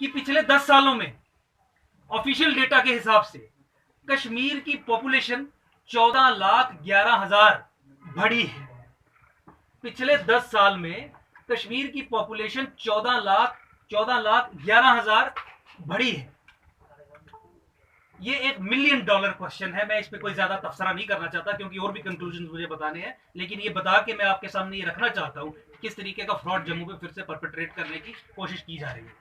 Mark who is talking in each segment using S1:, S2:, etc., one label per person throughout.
S1: कि पिछले 10 सालों में ऑफिशियल डेटा के हिसाब से कश्मीर की पॉपुलेशन 14,11,000 बढ़ी है। पिछले 10 साल में कश्मीर की पॉपुलेशन 14,11,000 बढ़ी है। ये एक $1 मिलियन क्वेश्चन है। मैं इस पे कोई ज्यादा तबसरा नहीं करना चाहता क्योंकि और भी कंक्लूजन मुझे बताने हैं, लेकिन ये बता के मैं आपके सामने ये रखना चाहता हूं किस तरीके का फ्रॉड जम्मू पे फिर से परपेट्रेट करने की कोशिश की जा रही है।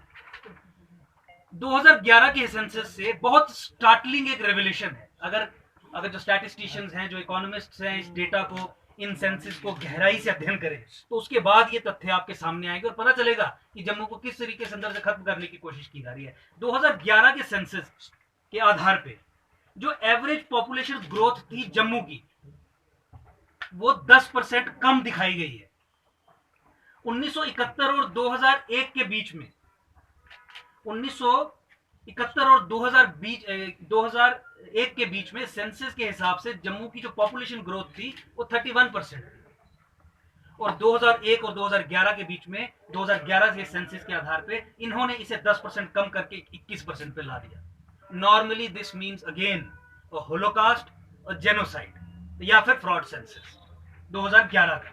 S1: 2011 के सेंसस से बहुत स्टार्टलिंग एक रेवल्यूशन है। अगर जो स्टैटिस्टिशियंस हैं, जो इकोनॉमिस्ट्स हैं, इस डेटा को, इन सेंसस को गहराई से अध्ययन करें तो उसके बाद ये तथ्य आपके सामने आएंगे और पता चलेगा कि जम्मू को किस तरीके से अंदर से खत्म करने की कोशिश की जा रही है। 2011 के सेंसस के आधार पे जो एवरेज पॉपुलेशन ग्रोथ थी जम्मू की, वो 10% कम दिखाई गई है। 1971 और 2001 के बीच में 1971 और 2001 के बीच में सेंसस के हिसाब से जम्मू की जो पॉपुलेशन ग्रोथ थी वो 31% थी, और 2001 और 2011 के बीच में 2011 के सेंसस के आधार पे इन्होंने इसे 10% कम करके 21% पे ला दिया। Normally this means again Holocaust और जेनोसाइड या फिर फ्रॉड सेंसस 2011 का।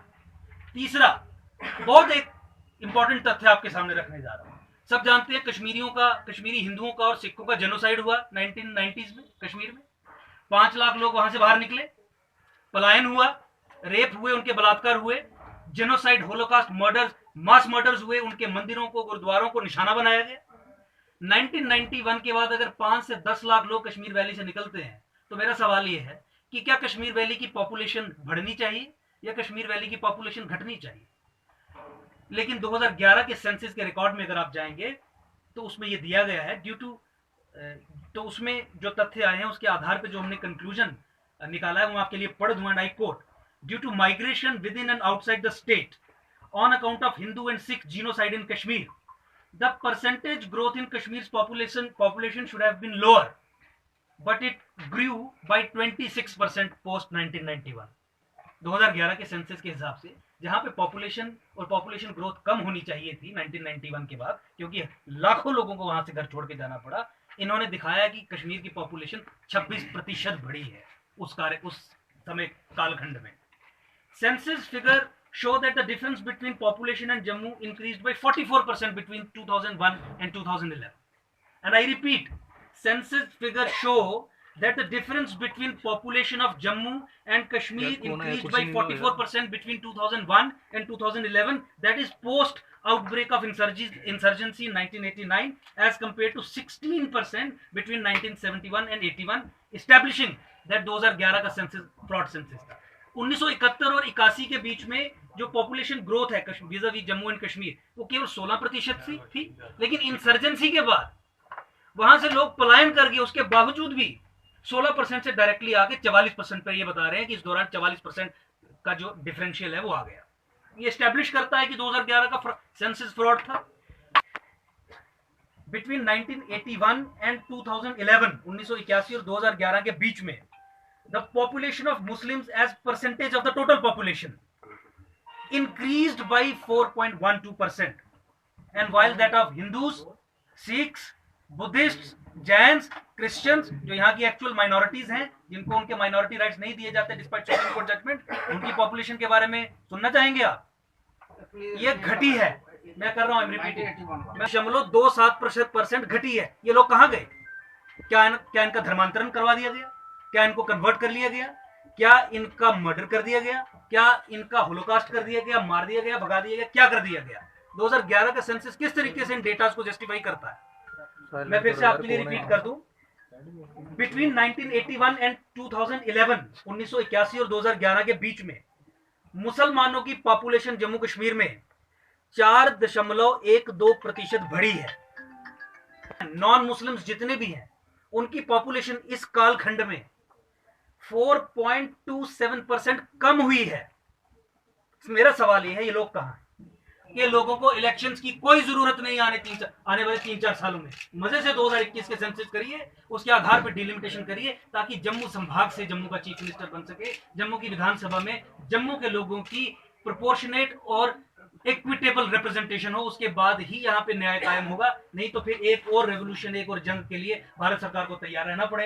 S1: तीसरा बहुत एक इंपॉर्टेंट तथ्य आपके सामने रखने जा रहा हूं। सब जानते हैं कश्मीरी हिंदुओं का और सिखों का जेनोसाइड हुआ 1990s में कश्मीर में। 5 लाख लोग वहां से बाहर निकले, पलायन हुआ, रेप हुए, उनके बलात्कार हुए, जेनोसाइड, होलोकास्ट, मर्डर्स, मास मर्डर्स हुए, उनके मंदिरों को, गुरुद्वारों को निशाना बनाया गया। 1991 के बाद अगर 5 से 10 लाख लोग कश्मीर वैली से निकलते हैं तो मेरा सवाल यह है कि क्या कश्मीर वैली की पॉपुलेशन बढ़नी चाहिए या कश्मीर वैली की पॉपुलेशन घटनी चाहिए? लेकिन 2011 के सेंसस के रिकॉर्ड में अगर आप जाएंगे तो उसमें यह दिया गया है तो उसमें जो तथ्य आए हैं उसके आधार पर जो हमने कंक्लूजन निकाला है वो आपके लिए पढ़ दूं। And I quote, due to migration within and outside the state on account of Hindu and Sikh genocide in Kashmir, the percentage growth in Kashmir's population should have been lower, but it grew by 26% post 1991। 2011 के census के हिसाब से जहां पे population growth कम होनी चाहिए थी 1991 के बाद, क्योंकि लाखों लोगों को वहां से घर छोड़ के जाना पड़ा, इन्होंने दिखाया कि कश्मीर की पॉपुलेशन 26% बढ़ी है उस समय कालखंड में। Census figure show that the difference between population and Jammu increased by 44% between 2001 and 2011. And I repeat, census figures show that the difference between population of Jammu and Kashmir increased by 44% between 2001 and 2011. That is post outbreak of insurgency in 1989 as compared to 16% between 1971 and 81, establishing that 2011 का census fraud census था। 1971 और 81 के बीच में जो population growth है vis-a-vis Jammu and Kashmir वो केवल 16% थी, लेकिन इंसर्जेंसी के बाद वहां से लोग पलायन कर गए, उसके बावजूद भी 16% से डायरेक्टली आके 44% पर ये बता रहे हैं कि इस दौरान 44% का जो डिफरेंशियल है वो आ गया। ये एस्टैब्लिश करता है कि 2011 का सेंसस फ्रॉड था। बिटवीन 1981 एंड 2011, 1981 और 2011 के बीच में the population of Muslims as percentage of the total population increased by 4.12%, and while that of Hindus, Sikhs, Buddhists, Jains, Christians, जो यहाँ की एक्चुअल माइनॉरिटीज हैं जिनको उनके माइनॉरिटी राइट्स नहीं दिए जाते डिस्पाइट सुप्रीम कोर्ट जजमेंट, उनकी पॉपुलेशन के बारे में सुनना चाहेंगे आप? ये घटी है, मैं कर रहा हूं रिपीटिंग, 0.27% घटी है। ये लोग कहां गए? क्या इनका धर्मांतरण करवा दिया गया? क्या इनको कन्वर्ट कर लिया गया? क्या इनका मर्डर कर दिया गया? क्या इनका होलोकास्ट कर दिया गया, मार दिया गया, भगा दिया गया? क्या कर दिया गया? 2011 का सेंसस किस तरीके से इन डेटा को जस्टिफाई करता है? मैं फिर से आपके लिए रिपीट कर दूं, बिटवीन 1981 एंड 2011, 1981 और 2011 के बीच में मुसलमानों की पॉपुलेशन जम्मू कश्मीर में 4.12% बढ़ी है। नॉन मुस्लिम्स जितने भी हैं उनकी पॉपुलेशन इस कालखंड में 4.27% कम हुई है। मेरा सवाल यह है, ये लोग कहां हैं? ये लोगों को इलेक्शंस की कोई जरूरत नहीं आने वाले 3-4 सालों में। मजे से 2021 के सेंसस करिए, उसके आधार पर डिलिमिटेशन करिए ताकि जम्मू संभाग से जम्मू का चीफ मिनिस्टर बन सके, जम्मू की विधानसभा में जम्मू के लोगों की प्रोपोर्शनेट और इक्विटेबल रिप्रेजेंटेशन हो, उसके बाद ही यहाँ पे न्याय कायम होगा। नहीं तो फिर एक और रेवोल्यूशन, एक और जंग के लिए भारत सरकार को तैयार रहना पड़ेगा।